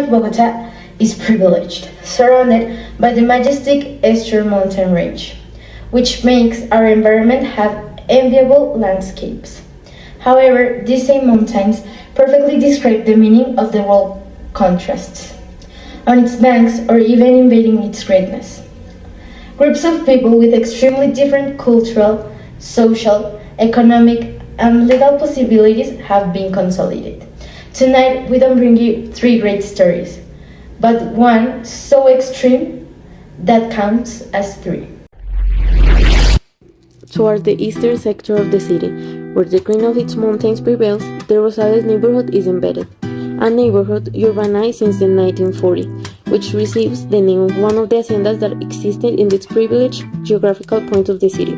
of Bogota is privileged, surrounded by the majestic Eastern Mountain Range, which makes our environment have enviable landscapes. However, these same mountains perfectly describe the meaning of the world contrasts on its banks or even invading its greatness. Groups of people with extremely different cultural, social, economic, and legal possibilities have been consolidated. Tonight, we don't bring you three great stories, but one so extreme that counts as three. Toward the eastern sector of the city, where the green of its mountains prevails, the Rosales neighborhood is embedded, a neighborhood urbanized since the 1940s, which receives the name of one of the haciendas that existed in its privileged geographical point of the city.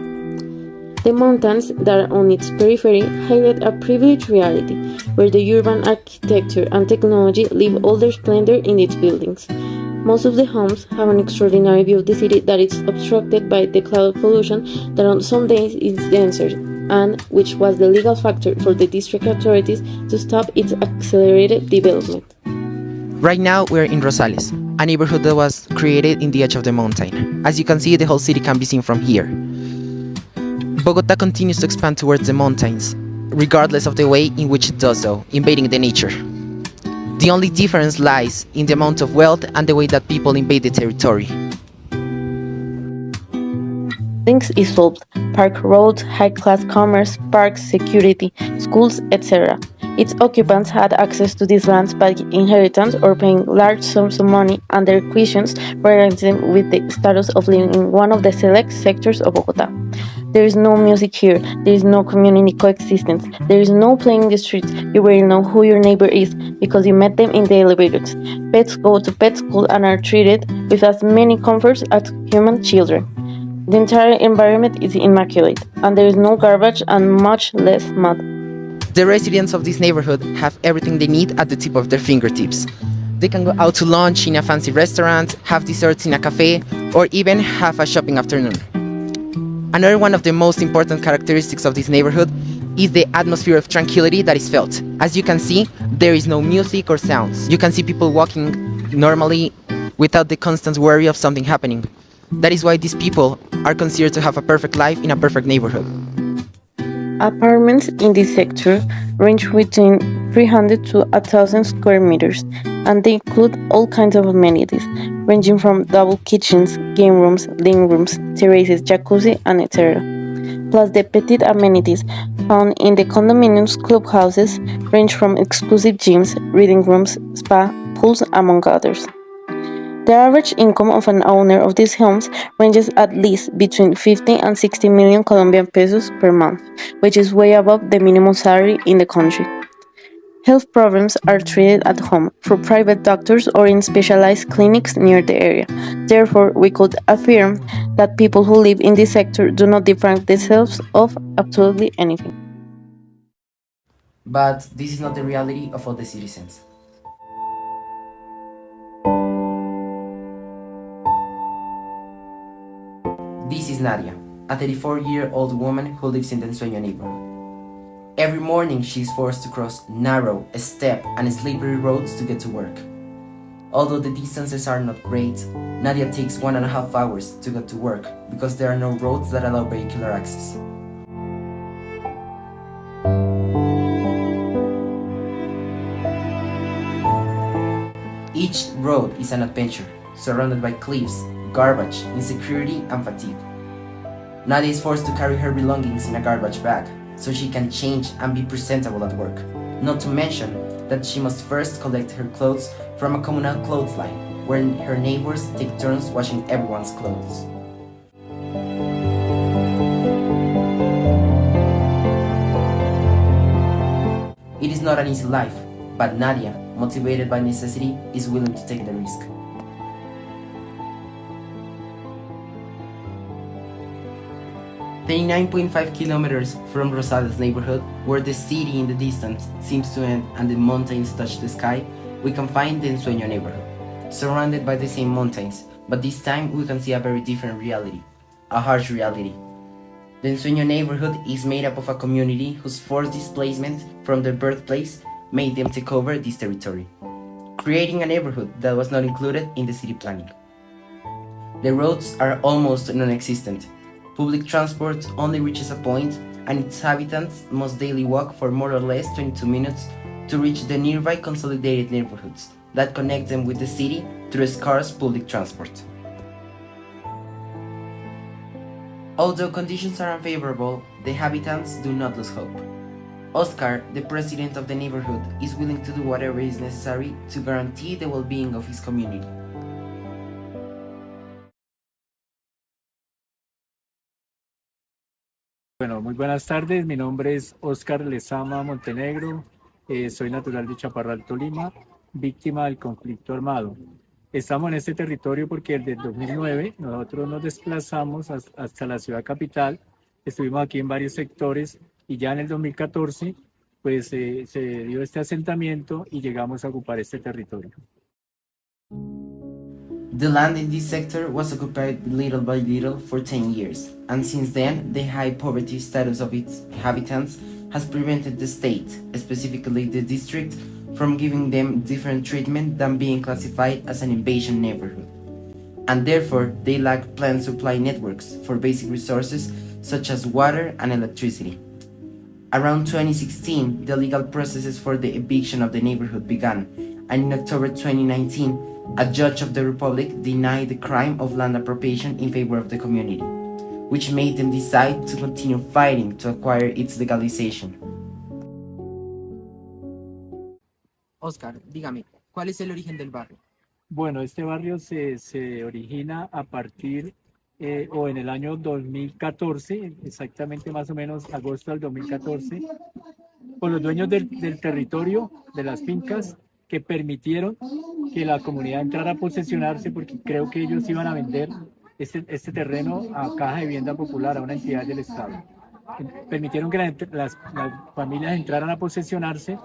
The mountains that are on its periphery highlight a privileged reality, where the urban architecture and technology leave all their splendor in its buildings. Most of the homes have an extraordinary view of the city that is obstructed by the cloud pollution that on some days is denser, and which was the legal factor for the district authorities to stop its accelerated development. Right now, we're in Rosales, a neighborhood that was created in the edge of the mountain. As you can see, the whole city can be seen from here. Bogota continues to expand towards the mountains, regardless of the way in which it does so, invading the nature. The only difference lies in the amount of wealth and the way that people invade the territory. Things is solved: park roads, high-class commerce, parks, security, schools, etc. Its occupants had access to these lands by inheritance or paying large sums of money, and their questions provided them with the status of living in one of the select sectors of Bogota. There is no music here, there is no community coexistence, there is no playing in the streets. You will know who your neighbor is because you met them in the elevators. Pets go to pet school and are treated with as many comforts as human children. The entire environment is immaculate, and there is no garbage and much less mud. The residents of this neighborhood have everything they need at the tip of their fingertips. They can go out to lunch in a fancy restaurant, have desserts in a cafe, or even have a shopping afternoon. Another one of the most important characteristics of this neighborhood is the atmosphere of tranquility that is felt. As you can see, there is no music or sounds. You can see people walking normally without the constant worry of something happening. That is why these people are considered to have a perfect life in a perfect neighborhood. Apartments in this sector range between 300 to 1,000 square meters, and they include all kinds of amenities, ranging from double kitchens, game rooms, living rooms, terraces, jacuzzi, and etc. Plus the petite amenities found in the condominiums clubhouses range from exclusive gyms, reading rooms, spa, pools, among others. The average income of an owner of these homes ranges at least between 50 and 60 million Colombian pesos per month, which is way above the minimum salary in the country. Health problems are treated at home through private doctors or in specialized clinics near the area. Therefore, we could affirm that people who live in this sector do not deprive themselves of absolutely anything. But this is not the reality of all the citizens. This is Nadia, a 34-year-old woman who lives in the Ensueño neighborhood. Every morning she is forced to cross narrow, steep, and slippery roads to get to work. Although the distances are not great, Nadia takes 1.5 hours to get to work because there are no roads that allow vehicular access. Each road is an adventure, surrounded by cliffs, garbage, insecurity, and fatigue. Nadia is forced to carry her belongings in a garbage bag so she can change and be presentable at work. Not to mention that she must first collect her clothes from a communal clothesline, where her neighbors take turns washing everyone's clothes. It is not an easy life, but Nadia, motivated by necessity, is willing to take the risk. The 9.5 kilometers from Rosales neighborhood, where the city in the distance seems to end and the mountains touch the sky, we can find the Ensueño neighborhood, surrounded by the same mountains, but this time we can see a very different reality, a harsh reality. The Ensueño neighborhood is made up of a community whose forced displacement from their birthplace made them take over this territory. creating a neighborhood that was not included in the city planning. The roads are almost non-existent. Public transport only reaches a point, and its inhabitants must daily walk for more or less 22 minutes to reach the nearby consolidated neighborhoods that connect them with the city through scarce public transport. Although conditions are unfavorable, the inhabitants do not lose hope. Oscar, the president of the neighborhood, is willing to do whatever is necessary to guarantee the well-being of his community. Bueno, muy buenas tardes. Mi nombre es Oscar Lezama Montenegro. Soy natural de Chaparral, Tolima, víctima del conflicto armado. Estamos en este territorio porque desde el 2009 nosotros nos desplazamos hasta la ciudad capital. Estuvimos aquí en varios sectores y ya en el 2014 pues se dio este asentamiento y llegamos a ocupar este territorio. The land in this sector was occupied little by little for 10 years, and since then, the high poverty status of its inhabitants has prevented the state, specifically the district, from giving them different treatment than being classified as an invasion neighborhood. And therefore, they lack planned supply networks for basic resources such as water and electricity. Around 2016, the legal processes for the eviction of the neighborhood began, and in October 2019, a judge of the Republic denied the crime of land appropriation in favor of the community, which made them decide to continue fighting to acquire its legalization. Oscar, dígame, ¿cuál es el origen del barrio? Bueno, este barrio se origina a partir o en el año 2014, exactamente más o menos agosto del 2014, por los dueños del territorio, de las fincas, que permitieron que la comunidad entrara a posesionarse porque creo que ellos iban a vender este terreno a Caja de Vivienda Popular, a una entidad del Estado. Permitieron que las familias entraran a posesionarse,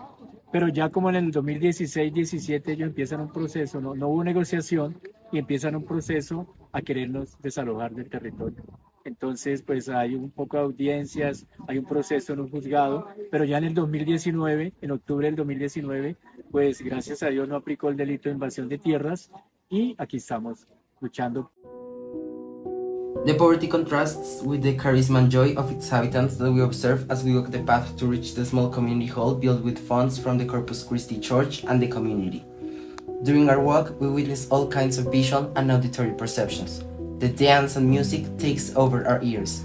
pero ya como en el 2016-17 ellos empiezan un proceso, no hubo negociación y empiezan un proceso a querernos desalojar del territorio. Entonces, pues hay un poco de audiencias, hay un proceso en un juzgado, pero ya en el 2019, en octubre del 2019, pues gracias a Dios no aplicó el delito de invasión de tierras y aquí estamos luchando. The poverty contrasts with the charisma and joy of its inhabitants that we observe as we walk the path to reach the small community hall built with funds from the Corpus Christi Church and the community. During our walk, we witness all kinds of visual and auditory perceptions. The dance and music takes over our ears.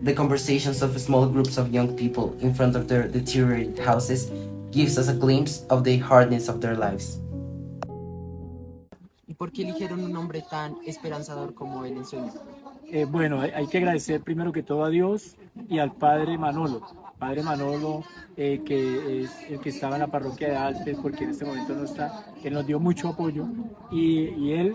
The conversations of small groups of young people in front of their deteriorated houses gives us a glimpse of the hardness of their lives. ¿Y por qué eligieron un hombre tan esperanzador como él en sueño? Bueno, hay que agradecer primero que todo a Dios y al Padre Manolo. Padre Manolo, que es el que estaba en la parroquia de Alpes, porque en este momento no está, él nos dio mucho apoyo y él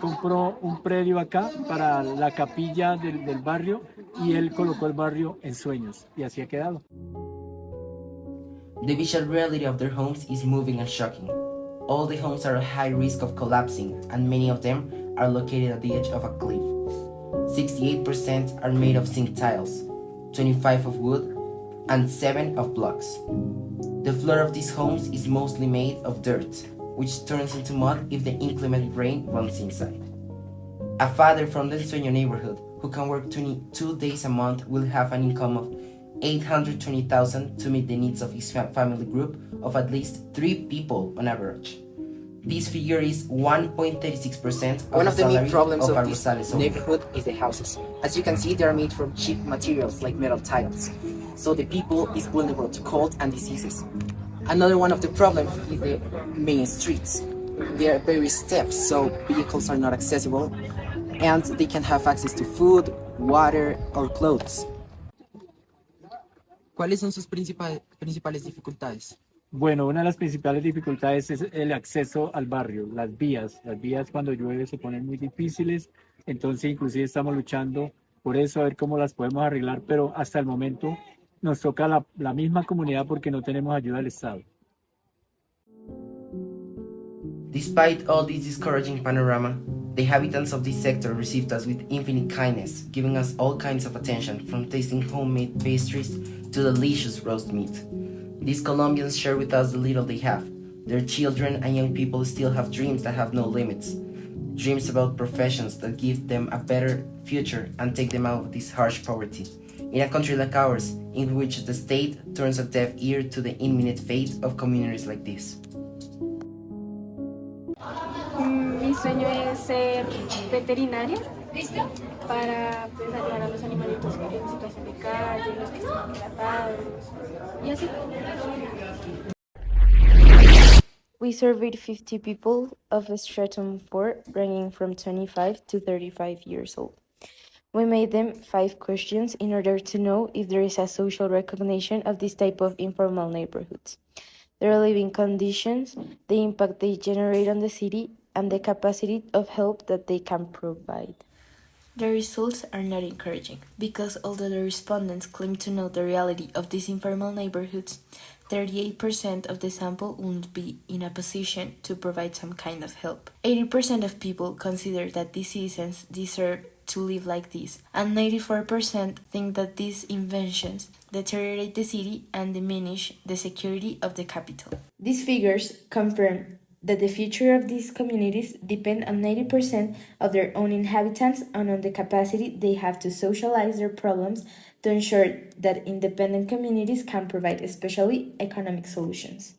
compró un predio acá para la capilla del barrio y él colocó el barrio en sueños y así ha quedado. The visual reality of their homes is moving and shocking. All the homes are at high risk of collapsing, and many of them are located at the edge of a cliff. 68% are made of zinc tiles, 25% of wood, and 7% of blocks. The floor of these homes is mostly made of dirt, which turns into mud if the inclement rain runs inside. A father from the Ensueño neighborhood who can work 22 days a month will have an income of $820,000 to meet the needs of his family group of at least 3 people on average. This figure is 1.36% of One the of the main salary problems of of a this Rosales owner. neighborhood is the houses. As you can see, they are made from cheap materials like metal tiles, so the people is vulnerable to cold and diseases. Another one of the problems is the main streets. They are very steps, so vehicles are not accessible, and they can have access to food, water, or clothes. ¿Cuáles son sus principales dificultades? Bueno, una de las principales dificultades es el acceso al barrio, las vías. Las vías cuando llueve se ponen muy difíciles, entonces inclusive estamos luchando por eso, a ver cómo las podemos arreglar, pero hasta el momento nos toca la misma comunidad porque no tenemos ayuda del Estado. Despite all this discouraging panorama, the inhabitants of this sector received us with infinite kindness, giving us all kinds of attention, from tasting homemade pastries to delicious roast meat. These Colombians share with us the little they have, Their children and young people still have dreams that have no limits. Dreams about professions that give them a better future and take them out of this harsh poverty. In a country like ours, in which the state turns a deaf ear to the imminent fate of communities like this. Mi sueño es ser veterinaria para pues, ayudar a los animalitos en situación de calle, los que están maltratados y así. We surveyed 50 people of stratum 4, ranging from 25 to 35 years old. We made them 5 questions in order to know if there is a social recognition of this type of informal neighborhoods, their living conditions, the impact they generate on the city, and the capacity of help that they can provide. The results are not encouraging because although the respondents claim to know the reality of these informal neighborhoods, 38% of the sample won't be in a position to provide some kind of help. 80% of people consider that these citizens deserve to live like this, and 94% think that these inventions deteriorate the city and diminish the security of the capital. These figures confirm that the future of these communities depend on 90% of their own inhabitants and on the capacity they have to socialize their problems to ensure that independent communities can provide especially economic solutions.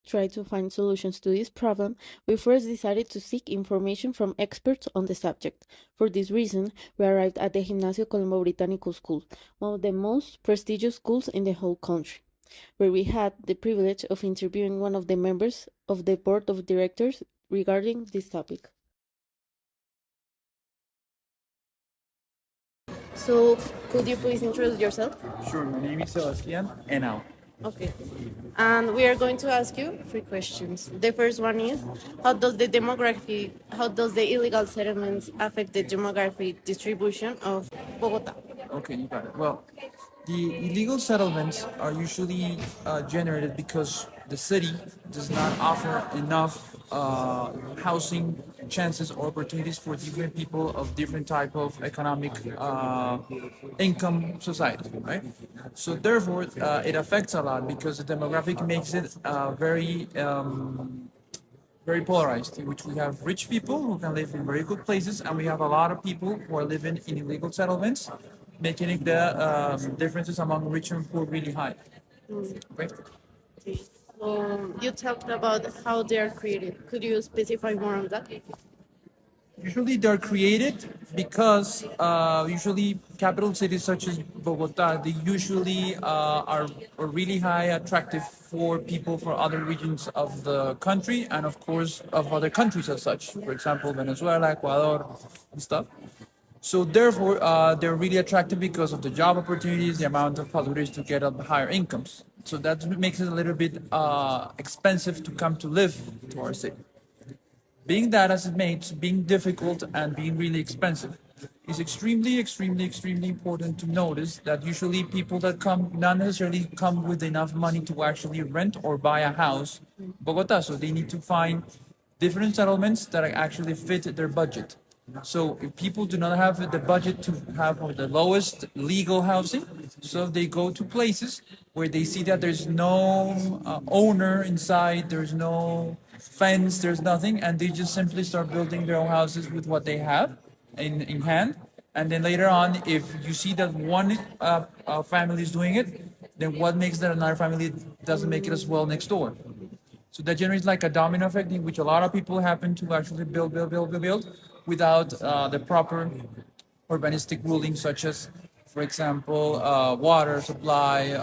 Try to find solutions to this problem, we first decided to seek information from experts on the subject. For this reason, we arrived at the Gimnasio Colombo Británico School, one of the most prestigious schools in the whole country, where we had the privilege of interviewing one of the members of the board of directors regarding this topic. So, could you please introduce yourself? Sure, my name is Sebastian Henao. Okay. And we are going to ask you 3 questions. The first one is, how does the illegal settlements affect the demographic distribution of Bogota? Okay, you got it. Well, the illegal settlements are usually generated because the city does not offer enough housing chances or opportunities for different people of different type of economic income society, right? So therefore, it affects a lot because the demographic makes it very polarized, in which we have rich people who can live in very good places, and we have a lot of people who are living in illegal settlements, making it the differences among rich and poor really high. Okay? You talked about how they are created. Could you specify more on that? Usually they're created because usually capital cities such as Bogota, they usually are really high attractive for people for other regions of the country and of course of other countries as such. For example, Venezuela, Ecuador, and stuff. So therefore, they're really attractive because of the job opportunities, the amount of possibilities to get higher incomes. So that makes it a little bit expensive to come to live to our city. Being that as it makes, being difficult and being really expensive, it's extremely important to notice that usually people that come not necessarily come with enough money to actually rent or buy a house in Bogota. So they need to find different settlements that actually fit their budget. So if people do not have the budget to have the lowest legal housing, so they go to places where they see that there's no owner inside, there's no fence, there's nothing, and they just simply start building their own houses with what they have in hand. And then later on, if you see that one family is doing it, then what makes that another family doesn't make it as well next door? So that generates like a domino effect in which a lot of people happen to actually build without the proper urbanistic rulings, such as, for example, water supply,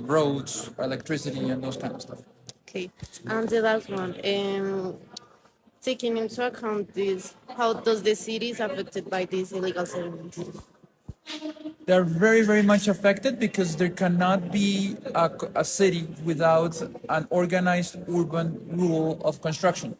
roads, electricity, and those kind of stuff. Okay. And the last one, taking into account this, how does the city is affected by these illegal settlements? They're very much affected because there cannot be a city without an organized urban rule of construction.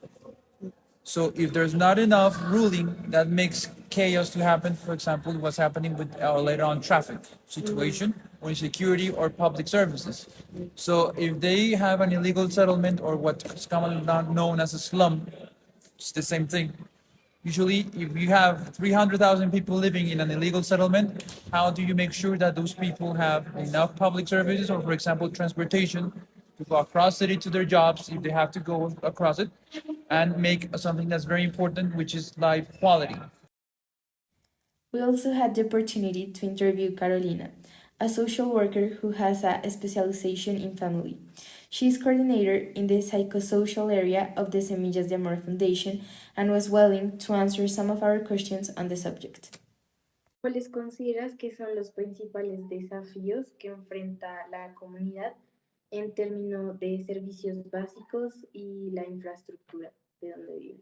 So if there's not enough ruling, that makes chaos to happen. For example, what's happening with later on traffic situation or insecurity or public services. So if they have an illegal settlement or what's commonly known as a slum, it's the same thing. Usually, if you have 300,000 people living in an illegal settlement, how do you make sure that those people have enough public services or, for example, transportation to go across city to their jobs if they have to go across it, and make something that's very important, which is life quality. We also had the opportunity to interview Carolina, a social worker who has a specialization in family. She is coordinator in the psychosocial area of the Semillas de Amor Foundation and was willing to answer some of our questions on the subject. ¿Cuáles consideras que son los principales desafíos que enfrenta la comunidad en términos de servicios básicos y la infraestructura de donde vive?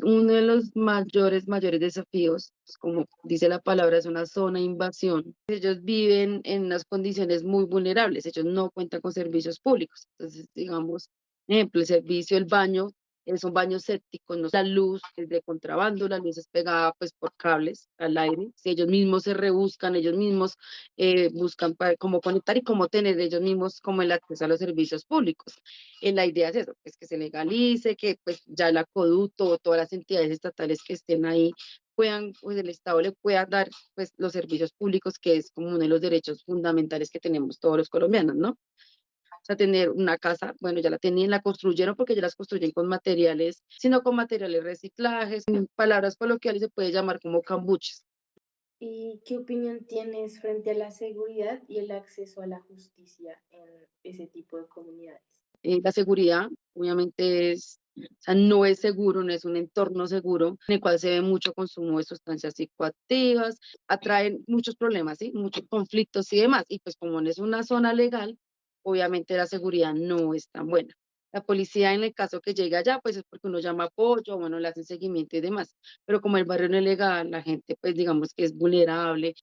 Uno de los mayores desafíos, pues, como dice la palabra, es una zona de invasión. Ellos viven en unas condiciones muy vulnerables, ellos no cuentan con servicios públicos. Entonces, digamos, ejemplo, el servicio del baño es un baño séptico, no, la luz es de contrabando, la luz es pegada pues por cables al aire. Si ellos mismos se rebuscan, ellos mismos buscan cómo conectar y cómo tener ellos mismos como el acceso a los servicios públicos. La idea es eso, pues que se legalice, que pues ya el acueducto o todas las entidades estatales que estén ahí puedan, pues el Estado le pueda dar pues los servicios públicos, que es como uno de los derechos fundamentales que tenemos todos los colombianos, ¿no? O sea, tener una casa, bueno, ya la tenían, la construyeron porque ya las construyen con materiales, sino con materiales reciclajes, en palabras coloquiales se puede llamar como cambuches. ¿Y qué opinión tienes frente a la seguridad y el acceso a la justicia en ese tipo de comunidades? La seguridad, obviamente, o sea, no es seguro, no es un entorno seguro, en el cual se ve mucho consumo de sustancias psicoactivas, atraen muchos problemas, ¿sí? Muchos conflictos y demás. Y pues como no es una zona legal, obviamente la seguridad no es tan buena. La policía, en el caso que llegue allá, pues es porque uno llama apoyo, bueno, le hacen seguimiento y demás. Pero como el barrio no es legal, la gente, pues digamos que es vulnerable.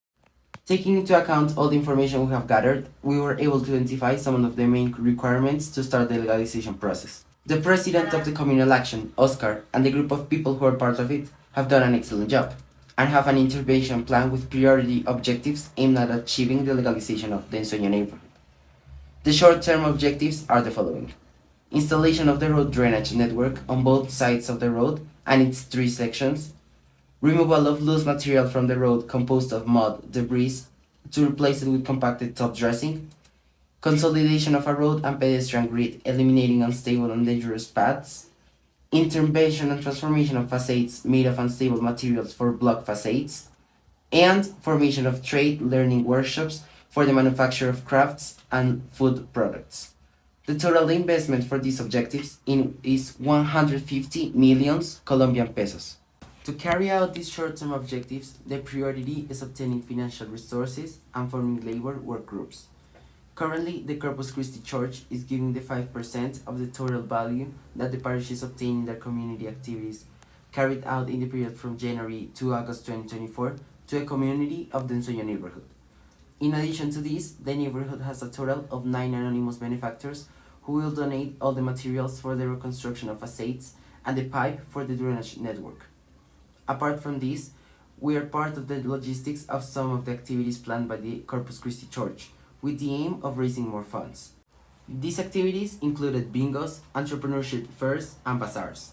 Taking into account all the information we have gathered, we were able to identify some of the main requirements to start the legalization process. The president of the communal action, Oscar, and the group of people who are part of it have done an excellent job and have an intervention plan with priority objectives aimed at achieving the legalization of the Ensueño neighborhood. The short-term objectives are the following: installation of the road drainage network on both sides of the road and its 3 sections, removal of loose material from the road composed of mud, debris, to replace it with compacted top dressing, consolidation of a road and pedestrian grid, eliminating unstable and dangerous paths, intervention and transformation of facades made of unstable materials for block facades, and formation of trade learning workshops for the manufacture of crafts and food products. The total investment for these objectives is 150 million Colombian pesos. To carry out these short-term objectives, the priority is obtaining financial resources and forming labor work groups. Currently, the Corpus Christi Church is giving the 5% of the total value that the parishes obtain in their community activities carried out in the period from January to August 2024 to a community of the Ensueño neighborhood. In addition to this, the neighborhood has a total of 9 anonymous benefactors who will donate all the materials for the reconstruction of facades and the pipe for the drainage network. Apart from this, we are part of the logistics of some of the activities planned by the Corpus Christi Church, with the aim of raising more funds. These activities included bingos, entrepreneurship fairs, and bazaars.